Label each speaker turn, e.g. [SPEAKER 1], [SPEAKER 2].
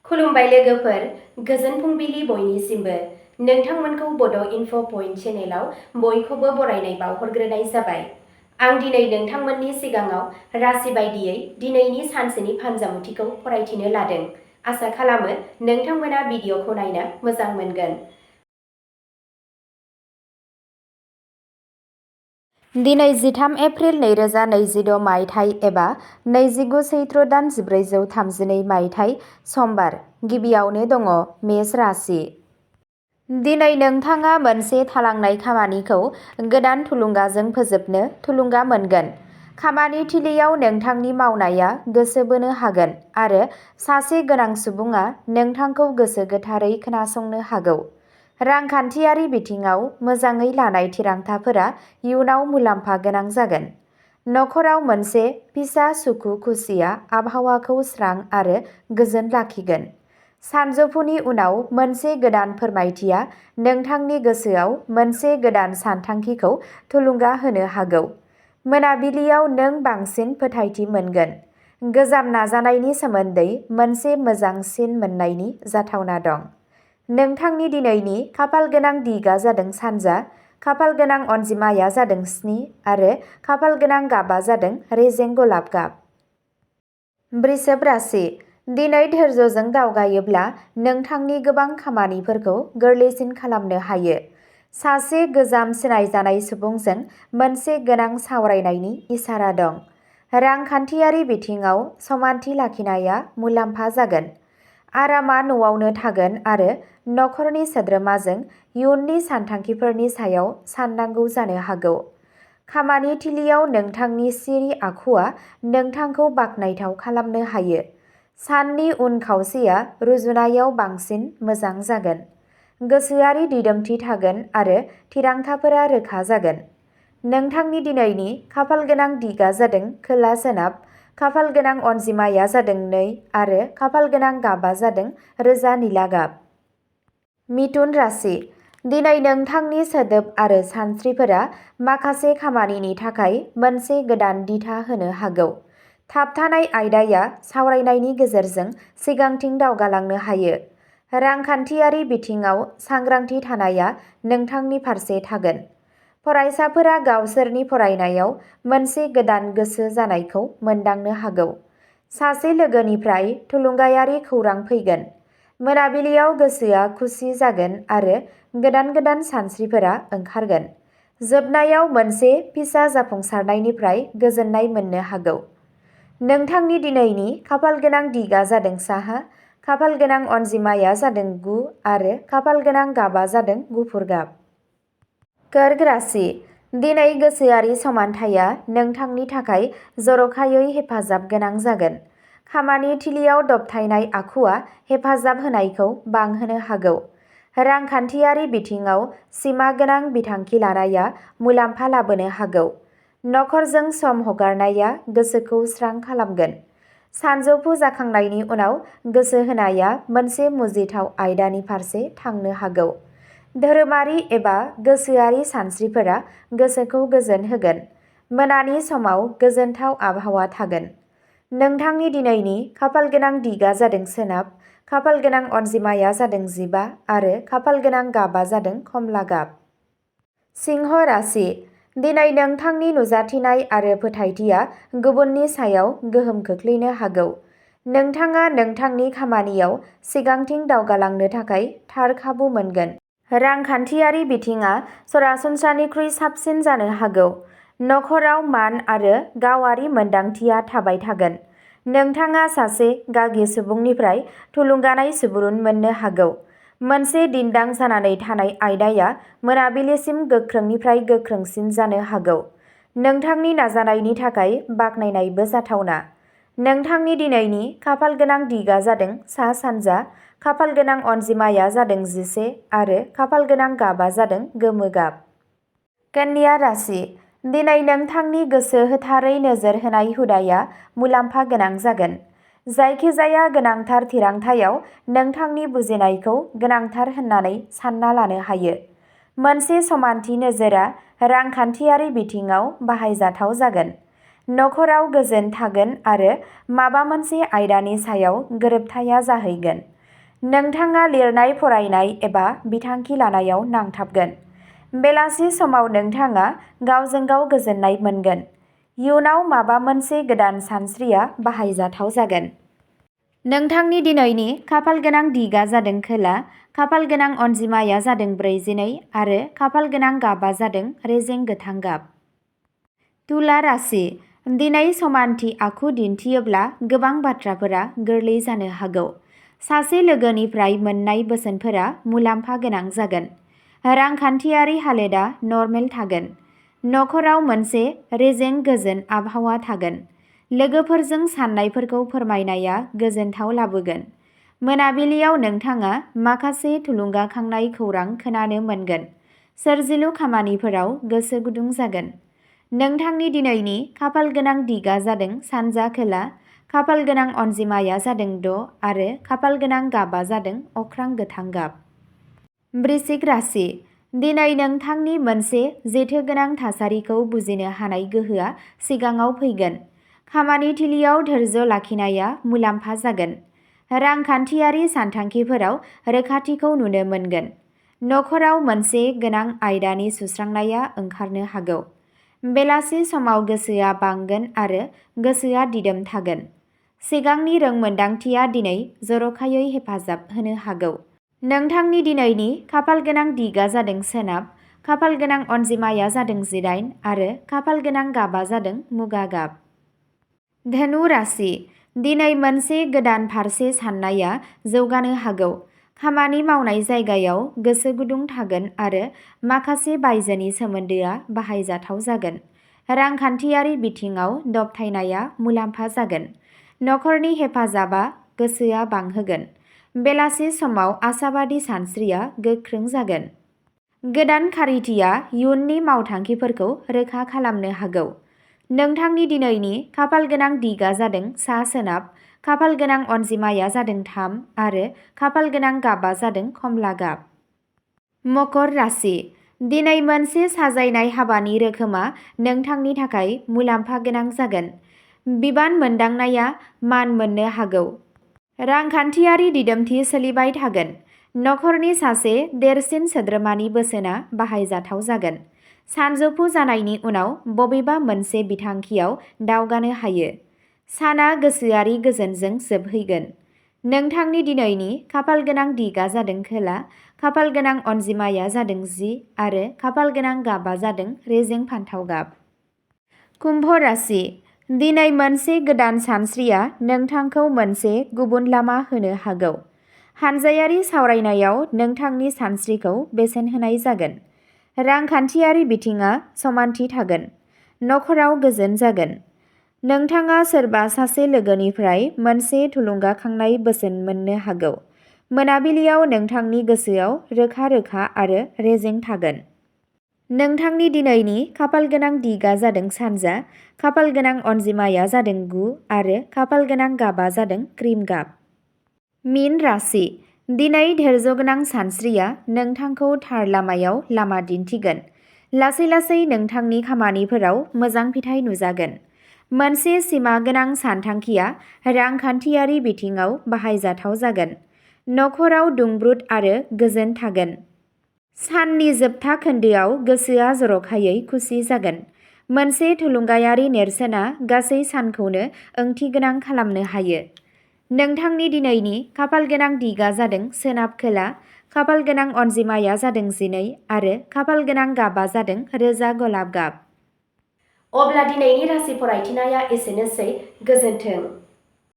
[SPEAKER 1] खुलुमबाय लोगोफोर, गोजोन फुंबिलि बयनिसिमबो। नोंथांमोनखौ बड' इनफ' पइन्ट चेनेलाव बयखौबो बरायनाय बावहरग्रोनाय जाबाय। आं दिनै नोंथांमोननि सिगाङाव राशि बायदियै दिनैनि सानसेनि फानजामुथिखौ फरायथिनो लादों। आसा खालामो नोंथांमोना भिडिअ'खौ नायनो मोजां मोनगोन। दिनै 13 एप्रिल 2026 मायथाइ एबा 29 सैत्र दान 1432 मायथाइ समबार। गिबियावनो दङ मेष राशि। दिनै नोंथाङा मोनसे थालांनाय खामानिखौ गोदान थुलुंगाजों फोजोबनो थुलुंगा मोनगोन। खामानि थिलियाव नोंथांनि मावनाया गोसो बोनो हागोन आरो सासे गोनां सुबुङा नोंथांखौ गोसो गोथारै खोनासंनो हागौ। रांखान्थियारि बिथिङाव मोजाङै लानाय थिरांथाफोरा इयुनाव मुलाम्फा गोनां जागोन। नखराव मोनसे फिसा सुखु खुसिया आबहावाखौ स्रां आरो गोजोन लाखिगोन। सानजौफुनि उनाव मोनसे गोदान फोरमायथिया नोंथांनि गोसोआव मोनसे गोदान सानथांखिखौ थुलुंगा होनो हागौ। मोनाबिलियाव नों बांसिन फोथायथि मोनगोन। गोजाम नाजानायनि सोमोन्दै मोनसे मोजां सिन मोननायनि जाथावना दं। नोंथांनि दिनैनि खाफालगोनां दिगआ जादों सानजा, खाफालगोनां अनजिमाया जादों 7 आरो खाफालगोनां गाबआ जादों रेजें गलाब गाब। बृषभ राशि। दिनै धैर्यजों दावगायोब्ला नोंथांनि गोबां खामानिफोरखौ गोरलैसिन खालामनो हायो। सासे गोजाम सिनायजानाय सुबुंजों मोनसे गोनां सावरायनायनि इसारा दं। रांखान्थियारि बिथिङाव समानथि लाखिनाया मुलाम्फा जागोन। आरामा न'आवनो थागोन आरो नखरनि सोद्रोमाजों इयुननि सानथांखिफोरनि सायाव साननांगौ जानो हागौ। खामानि थिलियाव नोंथांनि सिरि आखुआ नोंथांखौ बाखनायथाव खालामनो हायो। साननि उन खावसेया रुजुनायाव बांसिन मोजां जागोन। गोसोआरि दिदोमथि थागोन आरो थिरांथाफोरा रोखा जागोन। नोंथांनि दिनैनि खाफालगोनां दिगआ जादों खोला सोनाब, खाफालगोनां अनजिमाया जादों 2 आरो खाफालगोनां गाबआ जादों रोजा निला गाब। मिथुन राशि। दिनै नोंथांनि सोदोब आरो सानस्रिफोरा माखासे खामानिनि थाखाय मोनसे गोदान दिथा होनो हागौ। थाबथानाय आयदाया सावरायनायनि गेजेरजों सिगांथिं दावगालांनो हायो। रांखान्थियारि बिथिङाव सांग्रांथि थानाया नोंथांनि फारसे थागोन। फरायसाफोरा गावसोरनि फरायनायाव मोनसे गोदान गोसो जानायखौ मोनदांनो हागौ। सासे लोगोनिफ्राय थुलुंगायारि खौरां फैगोन। मोनाबिलियाव गोसोआ खुसि जागोन आरो गोदान सानस्रिफोरा ओंखारगोन। जोबनायाव मोनसे फिसा जाफुंसारनायनिफ्राय गोजोननाय मोननो हागौ। नोंथांनि दिनैनि खाफालगोनां दिगआ जादों साहा, खाफालगोनां अनजिमाया जादों 9 आरो खाफालगोनां गाबआ जादों गुफुर गाब। कर्क राशि। दिनै गोसोआरि समानथाया नोंथांनि थाखाय जर'खायै हेफाजाब गोनां जागोन। खामानि थिलियाव दबथायनाय आखुआ हेफाजाब होनायखौ बांहोनो हागौ। रांखान्थियारि बिथिङाव सिमा गोनां बिथांखि लानाया मुलाम्फा लाबोनो हागौ। नखरजों सम हगारनाया गोसोखौ स्रां खालामगोन। सानजौफु जाखांनायनि उनाव गोसो होनाया मोनसे मुजिथाव आयदानि फारसे थांनो हागौ। धोरोमारि एबा गोसोआरि सानस्रिफोरा गोसोखौ गोजोन होगोन। मोनानि समाव गोजोनथाव आबहावा थागोन। नोंथांनि दिनैनि खाफालगोनां दिगआ जादों सोनाब, खाफालगोनां अनजिमाया जादों 15 आरो खाफालगोनां गाबआ जादों खमला गाब। सिंह राशि। दिनै नोंथांनि नुजाथिनाय आरो फोथायथिया गुबुननि सायाव गोहोम खोख्लैनो हागौ। नोंथाङा नोंथांनि खामानियाव सिगांथिं दावगालांनो थाखाय थार खाबु मोनगोन। रांखान्थियारि बिथिङा सरासनस्रानिख्रुइ साबसिन जानो हागौ। नखराव मान आरो गावारि मोनदांथिया थाबाय थागोन। नोंथाङा सासे गागि सुबुंनिफ्राय थुलुंगानाय सुबुरुन मोननो हागौ। मोनसे दिन्दां जानानै थानाय आयदाया मोनाबिलिसिम गोख्रोंनिफ्राय गोख्रोंसिन जानो हागौ। नोंथांनि नाजानायनि थाखाय बाखनायनायबो जाथावना। नोंथांनि दिनैनि खाफालगोनां दिगआ जादों सा-सानजा, खाफालगोनां अनजिमाया जादों 11 आरो खाफालगोनां गाबआ जादों गोमो गाब। कन्या राशि। दिनै नोंथांनि गोसो होथारै नोजोर होनाय हुदाया मुलाम्फा गोनां जागोन। जायखिजाया गोनांथार थिरांथायाव नोंथांनि बुजिनायखौ गोनांथार होननानै सानना लानो हायो। मोनसे समानथि नोजोरआ रांखान्थियारि बिथिङाव बाहायजाथाव जागोन। नखराव गोजोन थागोन आरो माबा मोनसे आयदानि सायाव गोरोबथाया जाहैगोन। नोंथाङा लिरनाय फरायनाय एबा बिथांखि लानायाव नांथाबगोन। बेलासि समाव नोंथाङा गावजों गाव गोजोननाय मोनगोन। इयुनाव माबा मोनसे गोदान सानस्रिया बाहायजाथाव जागोन। नोंथांनि दिनैनि खाफालगोनां दिगा जादों खोला, खाफालगोनां अनजिमाया जादों 42 आरो खाफालगोनां गाबा जादों रेजें गोथां गाब। तुला राशि। दिनै समानथि आखु दिन्थियोब्ला गोबां बाथ्राफोरा गोरलै जानो हागौ। सासे लोगोनिफ्राय मोननाय बोसोनफोरा मुलाम्फा गोनां जागोन। रांखान्थियारि हालोदा नर्मेल थागोन। नखराव मोनसे रेजें गोजोन आबहावा थागोन। लोगोफोरजों साननायफोरखौ फोरमायनाया गोजोनथाव लाबोगोन। मोनाबिलियाव नोंथाङा माखासे थुलुंगाखांनाय खौरां खोनानो मोनगोन। सोरजिलु खामानिफोराव गोसो गुदुं जागोन। नोंथांनि दिनैनि खाफालगोनां दिगा जादों सानजा खोला, खाफालगोनां अनजिमाया जादों 6 आरो खाफालगोनां गाबा जादों अख्रां गोथां गाब। वृश्चिक राशि। दिनै नोंथांनि मोनसे जेथोगोनां थासारिखौ बुजिनो हानाय गोहोआ सिगाङाव फैगोन। खामानिथिलियाव धैर्य लाखिनाया मुलाम्फा जागोन। रांखान्थियारि सानथांखिफोराव रोखाथिखौ नुनो मोनगोन। नखराव मोनसे गोनां आयदानि सुस्रांनाया ओंखारनो हागौ। बेलासि समाव गोसोआ बांगोन आरो गोसोआ दिदोम थागोन। सिगांनि रोंमोनदांथिया दिनै जर'खायै हेफाजाब होनो हागौ। नोंथांनि दिनैनि खाफालगोनां दिगा जादों सोनाब, खाफालगोनां अनजिमाया जादों 18 आरो खाफालगोनां गाबा जादों मुगा गाब। धनु राशि। दिनै मोनसे गोदान फारसे साननाया जौगानो हागौ। खामानि मावनाय जायगायाव गोसो गुदुं थागोन आरो माखासे बायजोनि सोमोन्दोआ बाहायजाथाव जागोन। रांखान्थियारि बिथिङाव दबथायनाया मुलाम्फा जागोन। नखरनि हेफाजाबा गोसोआ बांहोगोन। बेलासि समाव आशावादी सानस्रिया गोख्रों जागोन। गोदान खारिथिया इयुननि मावथांखिफोरखौ रोखा खालामनो हागौ। नोंथांनि दिनैनि खाफालगोनां दिगा जादों सा सोनाब, खाफालगोनां अनजिमाया जादों 3 आरो खाफालगोनां गाबा जादों खमला गाब। मकर राशि। दिनै मोनसे साजायनाय हाबानि रोखोमा नोंथांनि थाखाय मुलाम्फा गोनां जागोन। बिबान मोनदांनाया मान मोननो हागौ। रांखान्थियारि दिदोमथि सोलिबाय थागोन। नखरनि सासे देरसिन सोद्रोमानि बोसोनआ बाहायजाथाव जागोन। सानजौफु जानायनि उनाव बबेबा मोनसे बिथांखियाव दावगानो हायो। साना गोसोआरि गोजोनजों जोबहैगोन। नोंथांनि दिनैनि खाफालगोनां दिगा जादों खोला, खाफालगोनां अनजिमाया जादों 10 आरो खाफालगोनां गाबा जादों रेजें फान्थाव गाब। कुम्भ राशि। दिनै मोनसे गोदान सानस्रिया नोंथांखौ मोनसे गुबुन लामा होनो हागौ। हानजायारि सावरायनायाव नोंथांनि सानस्रिखौ बेसेन होनाय जागोन। रांखान्थियारि बिथिङा समानथि थागोन। नखराव गोजोन जागोन। नोंथाङा सोरबा सासे लोगोनिफ्राय मोनसे थुलुंगाखांनाय बोसोन मोननो हागौ। मोनाबिलियाव नोंथांनि गोसोआव रोखा आरो रेजें थागोन। नोंथांनि दिनैनि खाफालगोनां दिगा जादों सानजा, खाफालगोनां अनजिमाया जादों 9 आरो खाफालगोनां गाबा जादों क्रिम गाब। मीन राशि। दिनै धैर्यगोनां सानस्रिया नोंथांखौ थार लामायाव लामा दिन्थिगोन। लासै लासै नोंथांनि खामानिफोराव मोजां फिथाइ नुजागोन। मोनसे सिमा गोनां सानथांखिया रांखान्थियारि बिथिङाव बाहायजाथाव जागोन। नखराव दुंब्रुद आरो गोजोन थागोन। साननि जोबथा खोन्दोआव गोसोआ जर'खायै खुसि जागोन। मोनसे थुलुंगायारि नेरसोनआ गासै सानखौनो ओंथिगोनां खालामनो हायो। नोंथांनि दिनैनि खाफालगोनां दिगा जादों सोनाब खोला, खाफालगोनां अनजिमाया जादों 12 आरो खाफालगोनां गाबा जादों रोजा गलाब गाब। अब्ला दिनैनि राशि फरायथिनाया एसेनोसै। गोजोन्थों।